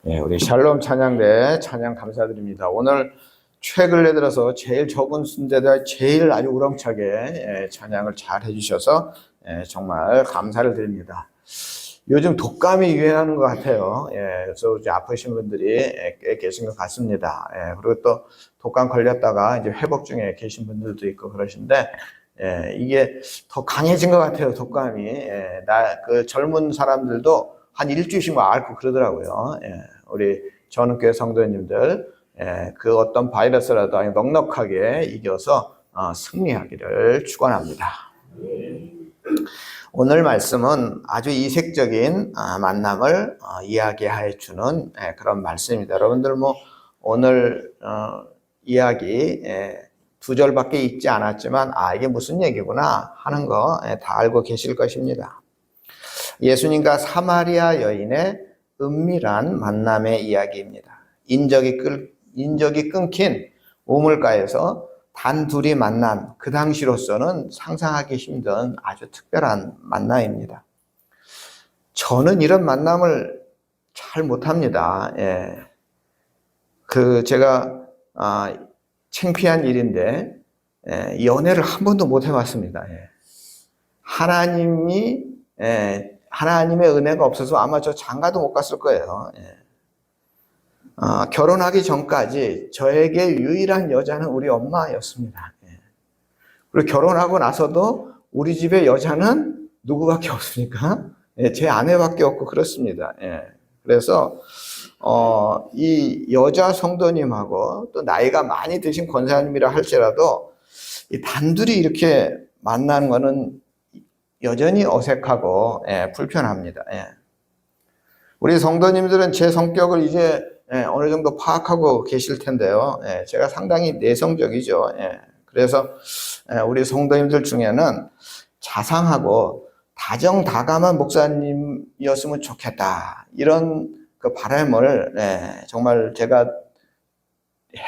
네, 우리 샬롬 찬양대 찬양 감사드립니다. 오늘 최근에 들어서 제일 적은 순대들 제일 아주 우렁차게 찬양을 잘 해주셔서 정말 감사를 드립니다. 요즘 독감이 유행하는 것 같아요. 그래서 이제 아프신 분들이 꽤 계신 것 같습니다. 그리고 또 독감 걸렸다가 이제 회복 중에 계신 분들도 있고 그러신데 이게 더 강해진 것 같아요. 독감이. 그 젊은 사람들도 한 일주일씩 뭐 앓고 그러더라고요. 우리 전은교회 성도님들 그 어떤 바이러스라도 아주 넉넉하게 이겨서 승리하기를 축원합니다. 오늘 말씀은 아주 이색적인 만남을 이야기해 주는 그런 말씀입니다. 여러분들 뭐 오늘 이야기 두 절밖에 읽지 않았지만 이게 무슨 얘기구나 하는 거 다 알고 계실 것입니다. 예수님과 사마리아 여인의 은밀한 만남의 이야기입니다. 인적이 끊긴 우물가에서 단둘이 만난 그 당시로서는 상상하기 힘든 아주 특별한 만남입니다. 저는 이런 만남을 잘 못합니다. 하그 창피한 일인데 연애를 한 번도 못 해봤습니다. 하나님의 은혜가 없어서 아마 저 장가도 못 갔을 거예요. 결혼하기 전까지 저에게 유일한 여자는 우리 엄마였습니다. 그리고 결혼하고 나서도 우리 집에 여자는 누구밖에 없습니까? 제 아내밖에 없고 그렇습니다. 그래서 이 여자 성도님하고 또 나이가 많이 드신 권사님이라 할지라도 이 단둘이 이렇게 만나는 거는 여전히 어색하고 불편합니다. 우리 성도님들은 제 성격을 이제 어느 정도 파악하고 계실 텐데요. 제가 상당히 내성적이죠. 그래서 우리 성도님들 중에는 자상하고 다정다감한 목사님이었으면 좋겠다. 이런 그 바람을 정말 제가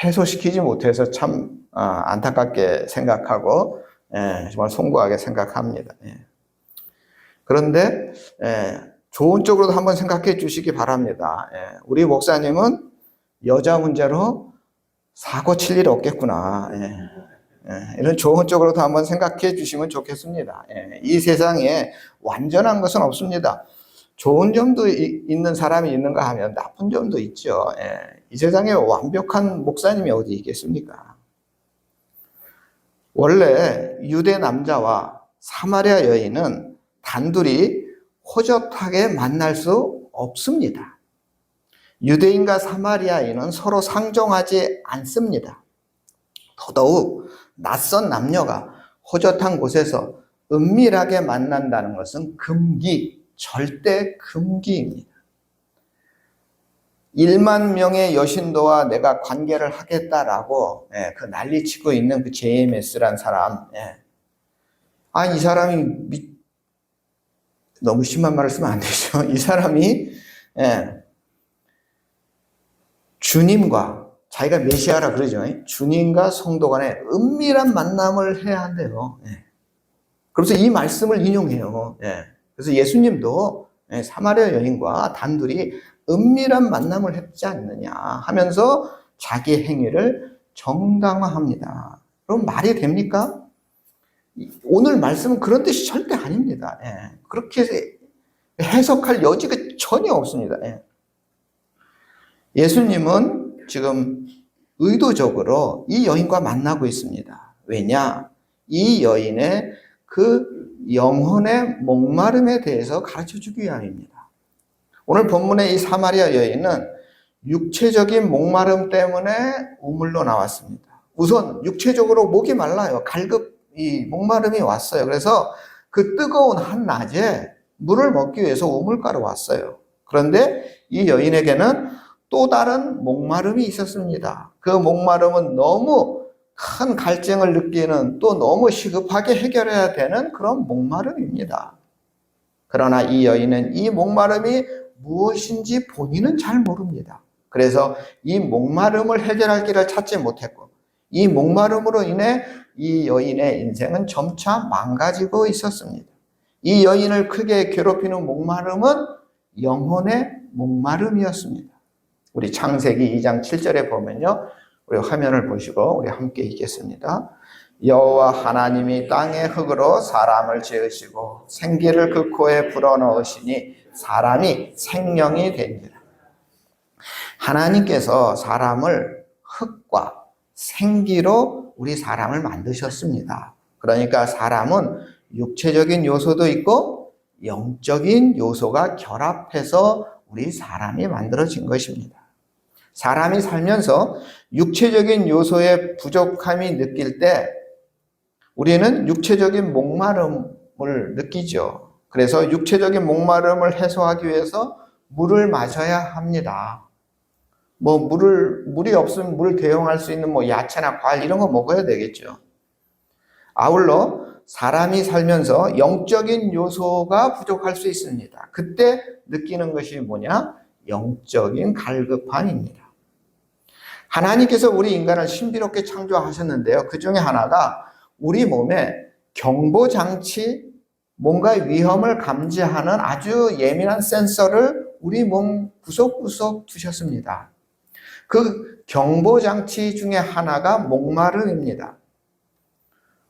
해소시키지 못해서 참 안타깝게 생각하고 정말 송구하게 생각합니다. 그런데 좋은 쪽으로도 한번 생각해 주시기 바랍니다. 우리 목사님은 여자 문제로 사고 칠 일 없겠구나. 이런 좋은 쪽으로도 한번 생각해 주시면 좋겠습니다. 이 세상에 완전한 것은 없습니다. 좋은 점도 있는 사람이 있는가 하면 나쁜 점도 있죠. 이 세상에 완벽한 목사님이 어디 있겠습니까? 원래 유대 남자와 사마리아 여인은 단둘이 호젓하게 만날 수 없습니다. 유대인과 사마리아인은 서로 상종하지 않습니다. 더더욱 낯선 남녀가 호젓한 곳에서 은밀하게 만난다는 것은 절대 금기입니다. 1만 명의 여신도와 내가 관계를 하겠다라고 그 난리치고 있는 그 JMS란 사람, 이 사람이 너무 심한 말을 쓰면 안 되죠. 이 사람이 주님과 자기가 메시아라 그러죠. 주님과 성도 간에 은밀한 만남을 해야 한대요. 그래서 이 말씀을 인용해요. 그래서 예수님도 사마리아 여인과 단둘이 은밀한 만남을 했지 않느냐 하면서 자기 행위를 정당화합니다. 그럼 말이 됩니까? 오늘 말씀은 그런 뜻이 절대 아닙니다. 그렇게 해석할 여지가 전혀 없습니다. 예수님은 지금 의도적으로 이 여인과 만나고 있습니다. 왜냐? 이 여인의 그 영혼의 목마름에 대해서 가르쳐 주기 위함입니다. 오늘 본문의 이 사마리아 여인은 육체적인 목마름 때문에 우물로 나왔습니다. 우선 육체적으로 목이 말라요. 이 목마름이 왔어요. 그래서 그 뜨거운 한낮에 물을 먹기 위해서 우물가로 왔어요. 그런데 이 여인에게는 또 다른 목마름이 있었습니다. 그 목마름은 너무 큰 갈증을 느끼는, 또 너무 시급하게 해결해야 되는 그런 목마름입니다. 그러나 이 여인은 이 목마름이 무엇인지 본인은 잘 모릅니다. 그래서 이 목마름을 해결할 길을 찾지 못했고, 이 목마름으로 인해 이 여인의 인생은 점차 망가지고 있었습니다. 이 여인을 크게 괴롭히는 목마름은 영혼의 목마름이었습니다. 우리 창세기 2장 7절에 보면요. 우리 화면을 보시고 우리 함께 읽겠습니다. 여호와 하나님이 땅의 흙으로 사람을 지으시고 생기를 그 코에 불어넣으시니 사람이 생명이 됩니다. 하나님께서 사람을 흙과 생기로 우리 사람을 만드셨습니다. 그러니까 사람은 육체적인 요소도 있고 영적인 요소가 결합해서 우리 사람이 만들어진 것입니다. 사람이 살면서 육체적인 요소의 부족함이 느낄 때 우리는 육체적인 목마름을 느끼죠. 그래서 육체적인 목마름을 해소하기 위해서 물을 마셔야 합니다. 물이 없으면 물을 대용할 수 있는 야채나 과일 이런 거 먹어야 되겠죠. 아울러 사람이 살면서 영적인 요소가 부족할 수 있습니다. 그때 느끼는 것이 뭐냐? 영적인 갈급함입니다. 하나님께서 우리 인간을 신비롭게 창조하셨는데요. 그 중에 하나가 우리 몸에 경보장치, 뭔가 위험을 감지하는 아주 예민한 센서를 우리 몸 구석구석 두셨습니다. 그 경보장치 중에 하나가 목마름입니다.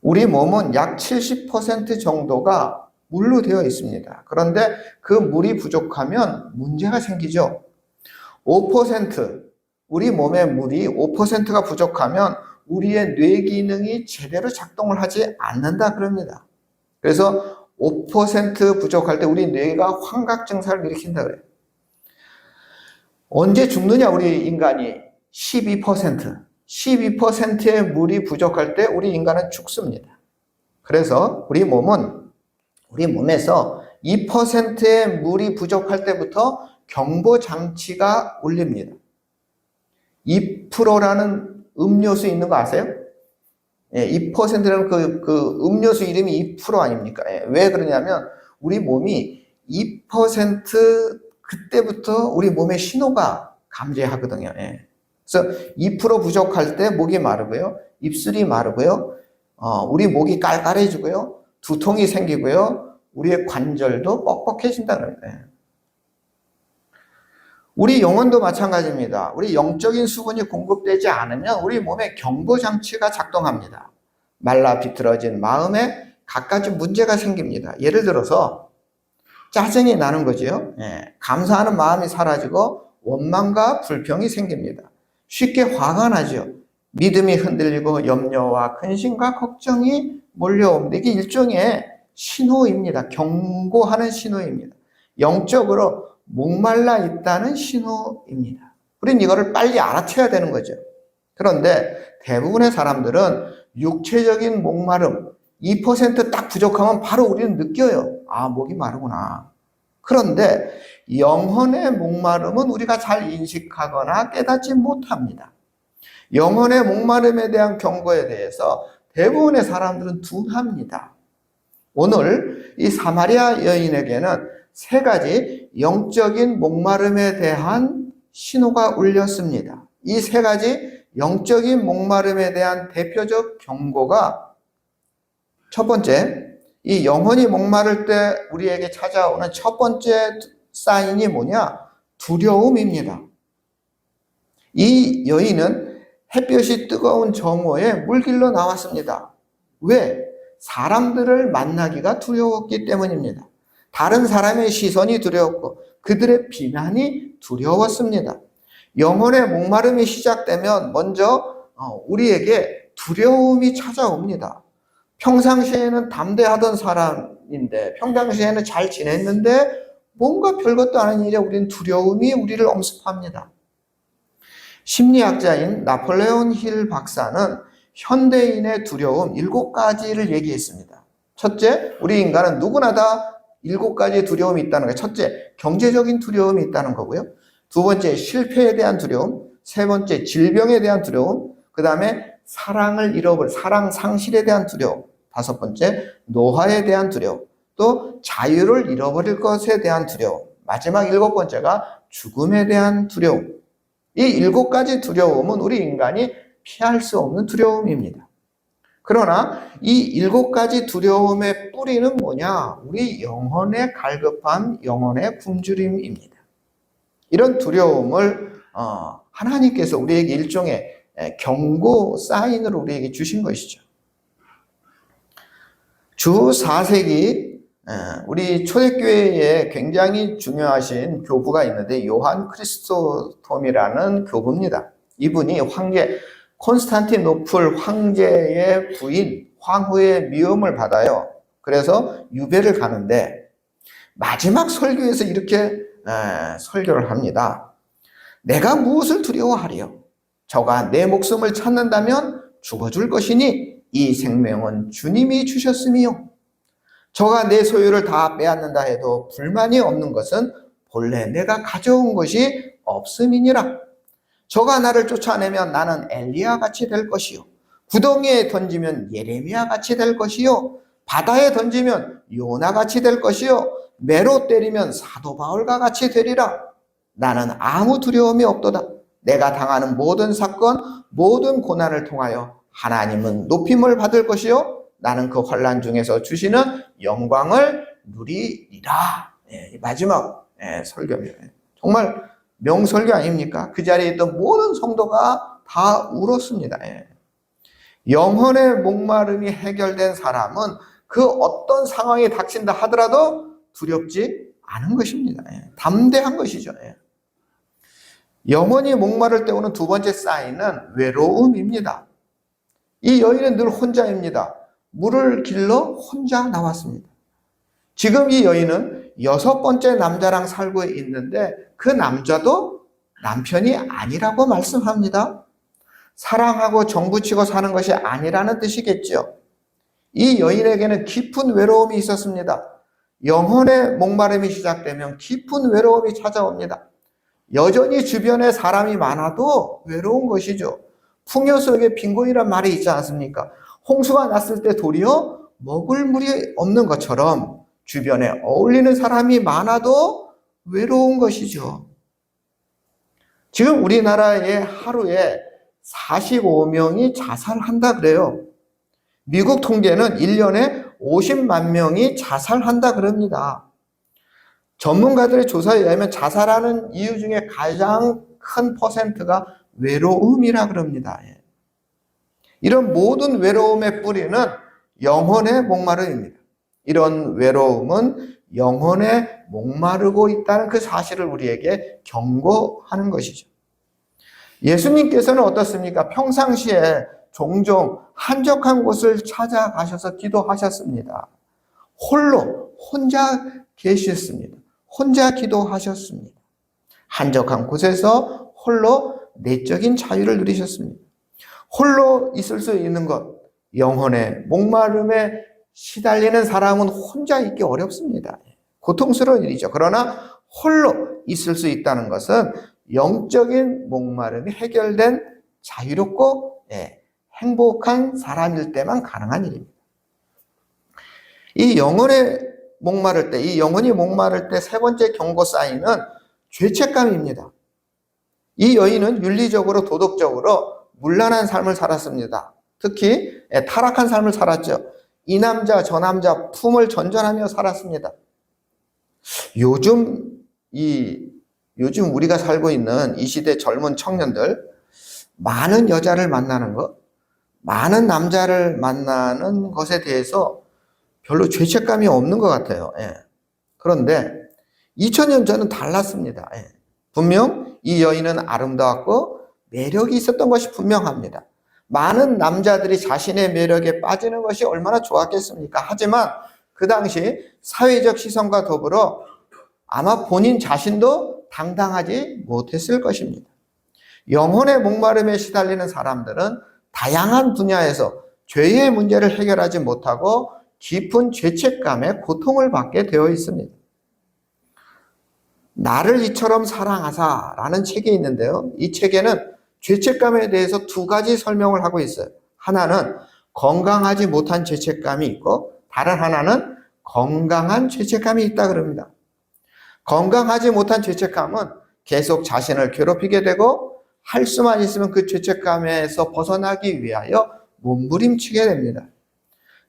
우리 몸은 약 70% 정도가 물로 되어 있습니다. 그런데 그 물이 부족하면 문제가 생기죠. 5%, 우리 몸의 물이 5%가 부족하면 우리의 뇌 기능이 제대로 작동을 하지 않는다 그럽니다. 그래서 5% 부족할 때 우리 뇌가 환각 증상을 일으킨다 그래요. 언제 죽느냐 우리 인간이? 12%의 물이 부족할 때 우리 인간은 죽습니다. 그래서 우리 몸에서 2%의 물이 부족할 때부터 경보장치가 울립니다. 2%라는 음료수 있는 거 아세요? 2%라는 그 음료수 이름이 2% 아닙니까? 왜 그러냐면 우리 몸이 2% 그때부터 우리 몸의 신호가 감지하거든요. 그래서 2% 부족할 때 목이 마르고요, 입술이 마르고요, 우리 목이 깔깔해지고요, 두통이 생기고요, 우리의 관절도 뻑뻑해진다는 거예요. 우리 영혼도 마찬가지입니다. 우리 영적인 수분이 공급되지 않으면 우리 몸에 경보장치가 작동합니다. 말라 비틀어진 마음에 갖가지 문제가 생깁니다. 예를 들어서 짜증이 나는 거죠. 감사하는 마음이 사라지고 원망과 불평이 생깁니다. 쉽게 화가 나죠. 믿음이 흔들리고 염려와 근심과 걱정이 몰려옵니다. 이게 일종의 신호입니다. 경고하는 신호입니다. 영적으로 목말라 있다는 신호입니다. 우린 이거를 빨리 알아채야 되는 거죠. 그런데 대부분의 사람들은 육체적인 목마름 2% 딱 부족하면 바로 우리는 느껴요. 아, 목이 마르구나. 그런데 영혼의 목마름은 우리가 잘 인식하거나 깨닫지 못합니다. 영혼의 목마름에 대한 경고에 대해서 대부분의 사람들은 둔합니다. 오늘 이 사마리아 여인에게는 3가지 영적인 목마름에 대한 신호가 울렸습니다. 이 3가지 영적인 목마름에 대한 대표적 경고가 첫 번째, 이 영혼이 목마를 때 우리에게 찾아오는 첫 번째 사인이 뭐냐? 두려움입니다. 이 여인은 햇볕이 뜨거운 정오에 물길로 나왔습니다. 왜? 사람들을 만나기가 두려웠기 때문입니다. 다른 사람의 시선이 두려웠고 그들의 비난이 두려웠습니다. 영혼의 목마름이 시작되면 먼저 우리에게 두려움이 찾아옵니다. 평상시에는 담대하던 사람인데, 평상시에는 잘 지냈는데 뭔가 별것도 아닌 일에 우리는 두려움이 우리를 엄습합니다. 심리학자인 나폴레온 힐 박사는 현대인의 두려움 7가지를 얘기했습니다. 첫째, 우리 인간은 누구나 다 7가지의 두려움이 있다는 거예요. 첫째, 경제적인 두려움이 있다는 거고요. 두 번째, 실패에 대한 두려움. 세 번째, 질병에 대한 두려움. 그 다음에 사랑을 잃어버릴, 사랑 상실에 대한 두려움. 5번째, 노화에 대한 두려움. 또 자유를 잃어버릴 것에 대한 두려움. 마지막 7번째가 죽음에 대한 두려움. 이 7가지 두려움은 우리 인간이 피할 수 없는 두려움입니다. 그러나 이 7가지 두려움의 뿌리는 뭐냐? 우리 영혼의 갈급함, 영혼의 굶주림입니다. 이런 두려움을 하나님께서 우리에게 일종의 경고 사인으로 우리에게 주신 것이죠. 주 4세기 우리 초대교회에 굉장히 중요하신 교부가 있는데 요한 크리스토톰이라는 교부입니다. 이분이 황제 콘스탄티노플 황제의 부인 황후의 미움을 받아요. 그래서 유배를 가는데 마지막 설교에서 이렇게 설교를 합니다. 내가 무엇을 두려워하리요? 저가 내 목숨을 찾는다면 죽어줄 것이니 이 생명은 주님이 주셨음이요. 저가 내 소유를 다 빼앗는다 해도 불만이 없는 것은 본래 내가 가져온 것이 없음이니라. 저가 나를 쫓아내면 나는 엘리야 같이 될 것이요. 구덩이에 던지면 예레미야 같이 될 것이요. 바다에 던지면 요나 같이 될 것이요. 매로 때리면 사도 바울과 같이 되리라. 나는 아무 두려움이 없도다. 내가 당하는 모든 사건, 모든 고난을 통하여 하나님은 높임을 받을 것이요. 나는 그 환난 중에서 주시는 영광을 누리리라. 마지막 설교입니다. 정말 명설교 아닙니까? 그 자리에 있던 모든 성도가 다 울었습니다. 영혼의 목마름이 해결된 사람은 그 어떤 상황이 닥친다 하더라도 두렵지 않은 것입니다. 담대한 것이죠. 영혼이 목마를 때우는 두 번째 사인은 외로움입니다. 이 여인은 늘 혼자입니다. 물을 길러 혼자 나왔습니다. 지금 이 여인은 6번째 남자랑 살고 있는데 그 남자도 남편이 아니라고 말씀합니다. 사랑하고 정붙이고 사는 것이 아니라는 뜻이겠죠. 이 여인에게는 깊은 외로움이 있었습니다. 영혼의 목마름이 시작되면 깊은 외로움이 찾아옵니다. 여전히 주변에 사람이 많아도 외로운 것이죠. 풍요 속에 빈곤이란 말이 있지 않습니까? 홍수가 났을 때 도리어 먹을 물이 없는 것처럼 주변에 어울리는 사람이 많아도 외로운 것이죠. 지금 우리나라에 하루에 45명이 자살한다 그래요. 미국 통계는 1년에 50만 명이 자살한다 그럽니다. 전문가들의 조사에 의하면 자살하는 이유 중에 가장 큰 퍼센트가 외로움이라 그럽니다. 이런 모든 외로움의 뿌리는 영혼의 목마름입니다. 이런 외로움은 영혼에 목마르고 있다는 그 사실을 우리에게 경고하는 것이죠. 예수님께서는 어떻습니까? 평상시에 종종 한적한 곳을 찾아가셔서 기도하셨습니다. 혼자 계셨습니다. 혼자 기도하셨습니다. 한적한 곳에서 홀로 내적인 자유를 누리셨습니다. 홀로 있을 수 있는 것, 영혼의 목마름에 시달리는 사람은 혼자 있기 어렵습니다. 고통스러운 일이죠. 그러나 홀로 있을 수 있다는 것은 영적인 목마름이 해결된 자유롭고 행복한 사람일 때만 가능한 일입니다. 이 영혼이 목마를 때 세 번째 경고 사인은 죄책감입니다. 이 여인은 윤리적으로 도덕적으로 문란한 삶을 살았습니다. 특히 타락한 삶을 살았죠. 이 남자 저 남자 품을 전전하며 살았습니다. 요즘 우리가 살고 있는 이 시대 젊은 청년들 많은 여자를 만나는 것, 많은 남자를 만나는 것에 대해서 별로 죄책감이 없는 것 같아요. 그런데 2000년 전은 달랐습니다. 분명 이 여인은 아름다웠고 매력이 있었던 것이 분명합니다. 많은 남자들이 자신의 매력에 빠지는 것이 얼마나 좋았겠습니까? 하지만 그 당시 사회적 시선과 더불어 아마 본인 자신도 당당하지 못했을 것입니다. 영혼의 목마름에 시달리는 사람들은 다양한 분야에서 죄의 문제를 해결하지 못하고 깊은 죄책감에 고통을 받게 되어 있습니다. 나를 이처럼 사랑하사라는 책이 있는데요. 이 책에는 죄책감에 대해서 두 가지 설명을 하고 있어요. 하나는 건강하지 못한 죄책감이 있고 다른 하나는 건강한 죄책감이 있다 그럽니다. 건강하지 못한 죄책감은 계속 자신을 괴롭히게 되고 할 수만 있으면 그 죄책감에서 벗어나기 위하여 몸부림치게 됩니다.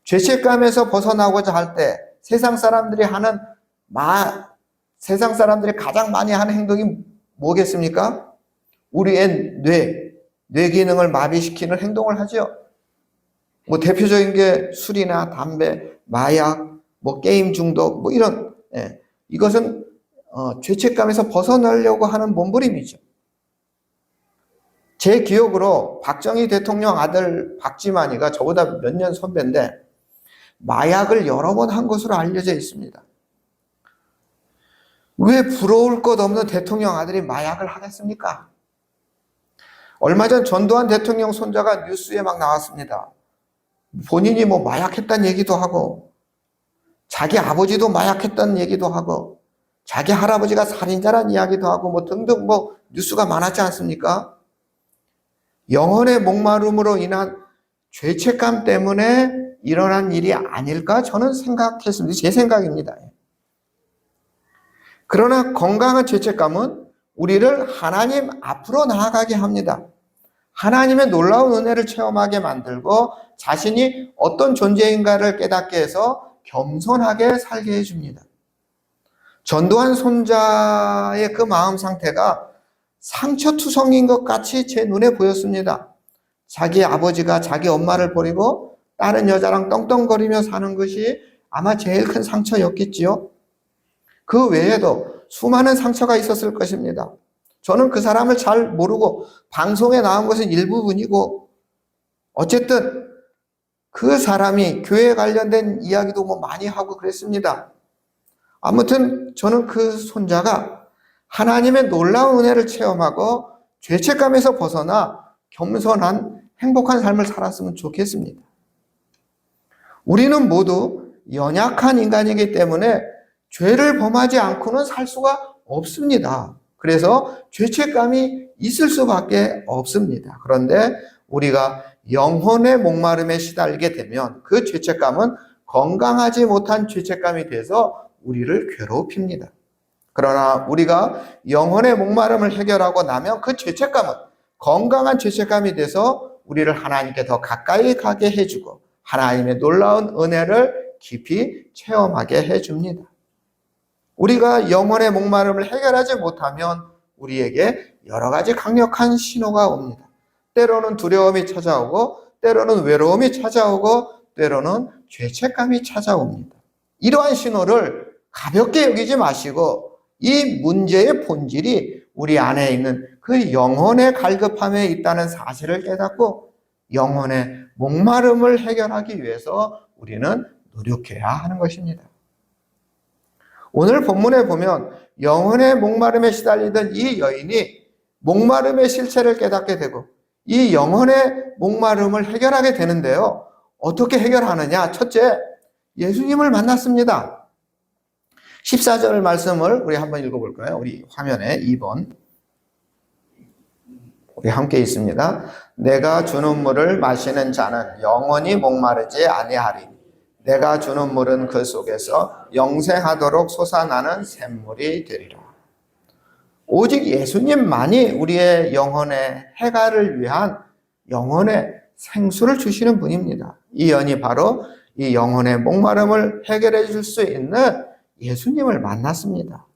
죄책감에서 벗어나고자 할 때 세상 사람들이 가장 많이 하는 행동이 뭐겠습니까? 우리의 뇌 기능을 마비시키는 행동을 하죠. 뭐 대표적인 게 술이나 담배, 마약, 뭐 게임 중독, 뭐 이런, 이것은 죄책감에서 벗어나려고 하는 몸부림이죠. 제 기억으로 박정희 대통령 아들 박지만이가 저보다 몇 년 선배인데 마약을 여러 번 한 것으로 알려져 있습니다. 왜 부러울 것 없는 대통령 아들이 마약을 하겠습니까? 얼마 전 전두환 대통령 손자가 뉴스에 막 나왔습니다. 본인이 뭐 마약했다는 얘기도 하고 자기 아버지도 마약했다는 얘기도 하고 자기 할아버지가 살인자라는 이야기도 하고 뭐 등등 뭐 뉴스가 많았지 않습니까? 영혼의 목마름으로 인한 죄책감 때문에 일어난 일이 아닐까 저는 생각했습니다. 제 생각입니다. 그러나 건강한 죄책감은 우리를 하나님 앞으로 나아가게 합니다. 하나님의 놀라운 은혜를 체험하게 만들고 자신이 어떤 존재인가를 깨닫게 해서 겸손하게 살게 해줍니다. 전두환 손자의 그 마음 상태가 상처투성인 것 같이 제 눈에 보였습니다. 자기 아버지가 자기 엄마를 버리고 다른 여자랑 떵떵거리며 사는 것이 아마 제일 큰 상처였겠지요. 그 외에도 수많은 상처가 있었을 것입니다. 저는 그 사람을 잘 모르고 방송에 나온 것은 일부분이고 어쨌든 그 사람이 교회에 관련된 이야기도 뭐 많이 하고 그랬습니다. 아무튼 저는 그 손자가 하나님의 놀라운 은혜를 체험하고 죄책감에서 벗어나 겸손한 행복한 삶을 살았으면 좋겠습니다. 우리는 모두 연약한 인간이기 때문에 죄를 범하지 않고는 살 수가 없습니다. 그래서 죄책감이 있을 수밖에 없습니다. 그런데 우리가 영혼의 목마름에 시달리게 되면 그 죄책감은 건강하지 못한 죄책감이 돼서 우리를 괴롭힙니다. 그러나 우리가 영혼의 목마름을 해결하고 나면 그 죄책감은 건강한 죄책감이 돼서 우리를 하나님께 더 가까이 가게 해주고 하나님의 놀라운 은혜를 깊이 체험하게 해줍니다. 우리가 영혼의 목마름을 해결하지 못하면 우리에게 여러 가지 강력한 신호가 옵니다. 때로는 두려움이 찾아오고 때로는 외로움이 찾아오고 때로는 죄책감이 찾아옵니다. 이러한 신호를 가볍게 여기지 마시고 이 문제의 본질이 우리 안에 있는 그 영혼의 갈급함에 있다는 사실을 깨닫고 영혼의 목마름을 해결하기 위해서 우리는 노력해야 하는 것입니다. 오늘 본문에 보면 영혼의 목마름에 시달리던 이 여인이 목마름의 실체를 깨닫게 되고 이 영혼의 목마름을 해결하게 되는데요. 어떻게 해결하느냐? 첫째, 예수님을 만났습니다. 14절 말씀을 우리 한번 읽어볼까요? 우리 화면에 2번 우리 함께 있습니다. 내가 주는 물을 마시는 자는 영원히 목마르지 아니하리니 내가 주는 물은 그 속에서 영생하도록 솟아나는 샘물이 되리라. 오직 예수님만이 우리의 영혼의 해갈을 위한 영혼의 생수를 주시는 분입니다. 이 연이 바로 이 영혼의 목마름을 해결해 줄 수 있는 예수님을 만났습니다.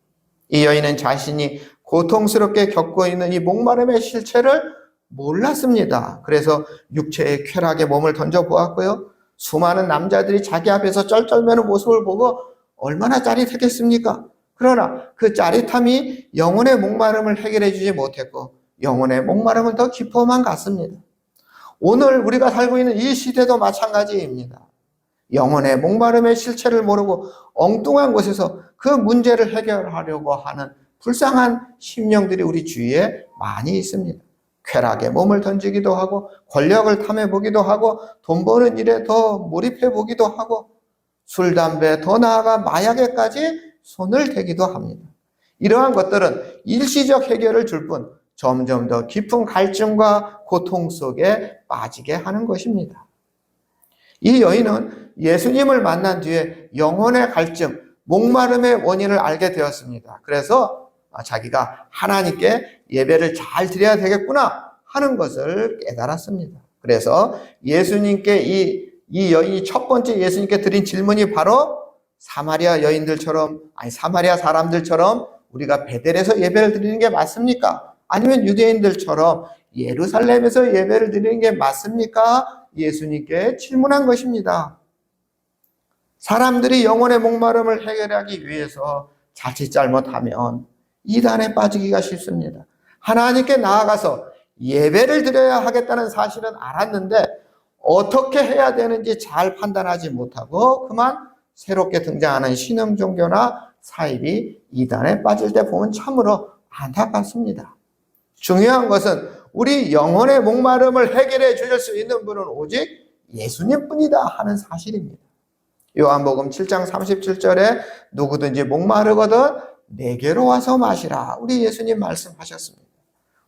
이 여인은 자신이 고통스럽게 겪고 있는 이 목마름의 실체를 몰랐습니다. 그래서 육체의 쾌락에 몸을 던져보았고요. 수많은 남자들이 자기 앞에서 쩔쩔매는 모습을 보고 얼마나 짜릿했겠습니까? 그러나 그 짜릿함이 영혼의 목마름을 해결해 주지 못했고 영혼의 목마름은 더 깊어만 갔습니다. 오늘 우리가 살고 있는 이 시대도 마찬가지입니다. 영혼의 목마름의 실체를 모르고 엉뚱한 곳에서 그 문제를 해결하려고 하는 불쌍한 심령들이 우리 주위에 많이 있습니다. 쾌락에 몸을 던지기도 하고 권력을 탐해보기도 하고 돈 버는 일에 더 몰입해보기도 하고 술, 담배, 더 나아가 마약에까지 손을 대기도 합니다. 이러한 것들은 일시적 해결을 줄 뿐 점점 더 깊은 갈증과 고통 속에 빠지게 하는 것입니다. 이 여인은 예수님을 만난 뒤에 영혼의 갈증, 목마름의 원인을 알게 되었습니다. 그래서 자기가 하나님께 예배를 잘 드려야 되겠구나 하는 것을 깨달았습니다. 그래서 예수님께 이 여인이 첫 번째 예수님께 드린 질문이 바로 사마리아 여인들처럼, 아니 사마리아 사람들처럼 우리가 베델에서 예배를 드리는 게 맞습니까? 아니면 유대인들처럼 예루살렘에서 예배를 드리는 게 맞습니까? 예수님께 질문한 것입니다. 사람들이 영혼의 목마름을 해결하기 위해서 자칫 잘못하면 이단에 빠지기가 쉽습니다. 하나님께 나아가서 예배를 드려야 하겠다는 사실은 알았는데 어떻게 해야 되는지 잘 판단하지 못하고 그만 새롭게 등장하는 신흥 종교나 사입이 이단에 빠질 때 보면 참으로 안타깝습니다. 중요한 것은 우리 영혼의 목마름을 해결해 주실 수 있는 분은 오직 예수님뿐이다 하는 사실입니다. 요한복음 7장 37절에 누구든지 목마르거든 내게로 와서 마시라. 우리 예수님 말씀하셨습니다.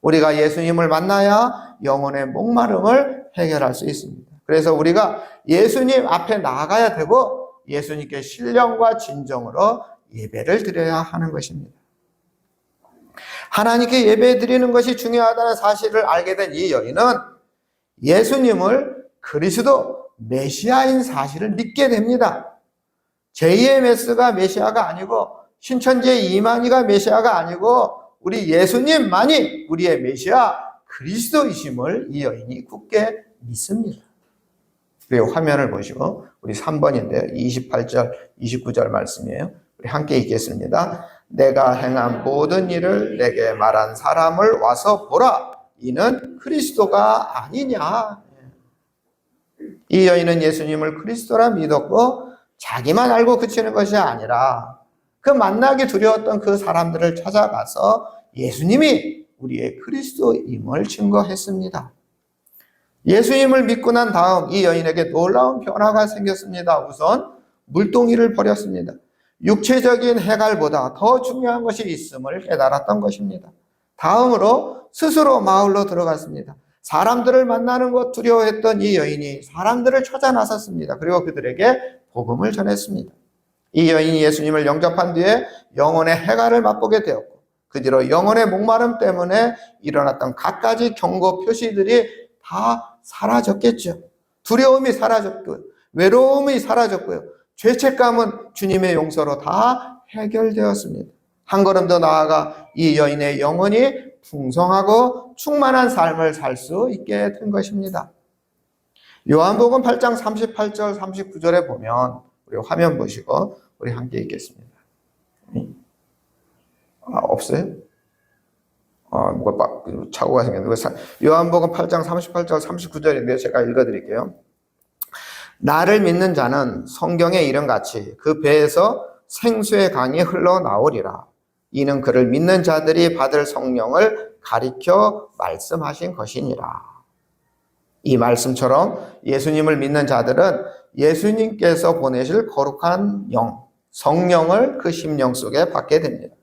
우리가 예수님을 만나야 영혼의 목마름을 해결할 수 있습니다. 그래서 우리가 예수님 앞에 나아가야 되고 예수님께 신령과 진정으로 예배를 드려야 하는 것입니다. 하나님께 예배 드리는 것이 중요하다는 사실을 알게 된 이 여인은 예수님을 그리스도 메시아인 사실을 믿게 됩니다. 제2의 메스가 메시아가 아니고 신천지의 이만희가 메시아가 아니고 우리 예수님만이 우리의 메시아 그리스도이심을 이 여인이 굳게 믿습니다. 그리고 화면을 보시고 우리 3번인데요. 28절, 29절 말씀이에요. 우리 함께 읽겠습니다. 내가 행한 모든 일을 내게 말한 사람을 와서 보라. 이는 그리스도가 아니냐. 이 여인은 예수님을 그리스도라 믿었고 자기만 알고 그치는 것이 아니라 그 만나기 두려웠던 그 사람들을 찾아가서 예수님이 우리의 그리스도임을 증거했습니다. 예수님을 믿고 난 다음 이 여인에게 놀라운 변화가 생겼습니다. 우선 물동이를 버렸습니다. 육체적인 해갈보다 더 중요한 것이 있음을 깨달았던 것입니다. 다음으로 스스로 마을로 들어갔습니다. 사람들을 만나는 것 두려워했던 이 여인이 사람들을 찾아 나섰습니다. 그리고 그들에게 복음을 전했습니다. 이 여인이 예수님을 영접한 뒤에 영혼의 해갈을 맛보게 되었고 그 뒤로 영혼의 목마름 때문에 일어났던 갖가지 경고 표시들이 다 사라졌겠죠. 두려움이 사라졌고요. 외로움이 사라졌고요. 죄책감은 주님의 용서로 다 해결되었습니다. 한 걸음 더 나아가 이 여인의 영혼이 풍성하고 충만한 삶을 살 수 있게 된 것입니다. 요한복음 8장 38절 39절에 보면 우리 화면 보시고 우리 함께 읽겠습니다. 없어요? 뭐가 착오가 생겼는데 요한복음 8장 38절 39절인데요. 제가 읽어드릴게요. 나를 믿는 자는 성경에 이른같이 그 배에서 생수의 강이 흘러나오리라. 이는 그를 믿는 자들이 받을 성령을 가리켜 말씀하신 것이니라. 이 말씀처럼 예수님을 믿는 자들은 예수님께서 보내실 거룩한 영, 성령을 그 심령 속에 받게 됩니다.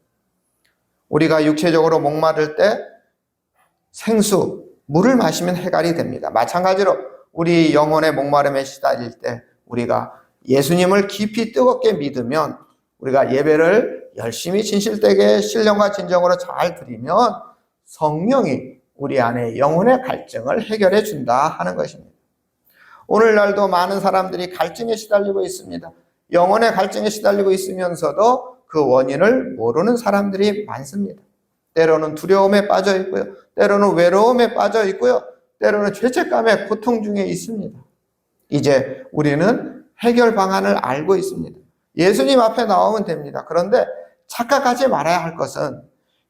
우리가 육체적으로 목마를 때 생수, 물을 마시면 해갈이 됩니다. 마찬가지로 우리 영혼의 목마름에 시달릴 때 우리가 예수님을 깊이 뜨겁게 믿으면 우리가 예배를 열심히 진실되게 신령과 진정으로 잘 드리면 성령이 우리 안에 영혼의 갈증을 해결해 준다 하는 것입니다. 오늘날도 많은 사람들이 갈증에 시달리고 있습니다. 영혼의 갈증에 시달리고 있으면서도 그 원인을 모르는 사람들이 많습니다. 때로는 두려움에 빠져 있고요. 때로는 외로움에 빠져 있고요. 때로는 죄책감에 고통 중에 있습니다. 이제 우리는 해결 방안을 알고 있습니다. 예수님 앞에 나오면 됩니다. 그런데 착각하지 말아야 할 것은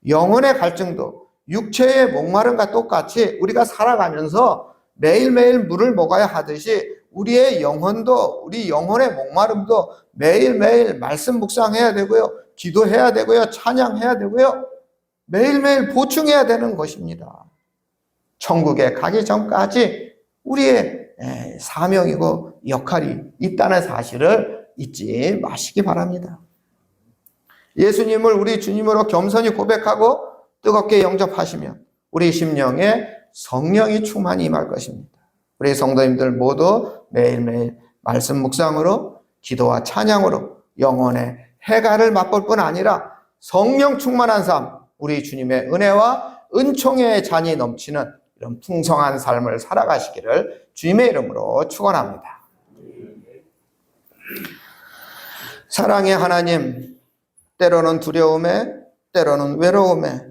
영혼의 갈증도 육체의 목마름과 똑같이 우리가 살아가면서 매일매일 물을 먹어야 하듯이 우리의 영혼도, 우리 영혼의 목마름도 매일매일 말씀 묵상해야 되고요. 기도해야 되고요. 찬양해야 되고요. 매일매일 보충해야 되는 것입니다. 천국에 가기 전까지 우리의 사명이고 역할이 있다는 사실을 잊지 마시기 바랍니다. 예수님을 우리 주님으로 겸손히 고백하고 뜨겁게 영접하시면 우리 심령에 성령이 충만히 임할 것입니다. 우리 성도님들 모두 매일매일 말씀 묵상으로 기도와 찬양으로 영혼의 해갈을 맛볼 뿐 아니라 성령 충만한 삶, 우리 주님의 은혜와 은총의 잔이 넘치는 이런 풍성한 삶을 살아가시기를 주님의 이름으로 축원합니다. 사랑의 하나님, 때로는 두려움에, 때로는 외로움에,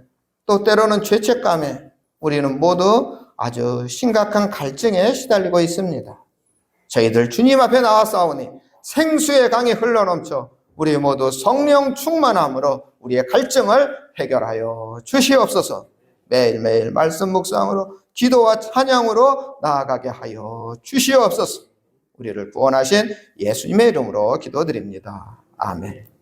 또 때로는 죄책감에 우리는 모두 아주 심각한 갈증에 시달리고 있습니다. 저희들 주님 앞에 나와싸우니 생수의 강이 흘러넘쳐 우리 모두 성령 충만함으로 우리의 갈증을 해결하여 주시옵소서. 매일매일 말씀 묵상으로 기도와 찬양으로 나아가게 하여 주시옵소서. 우리를 구원하신 예수님의 이름으로 기도드립니다. 아멘.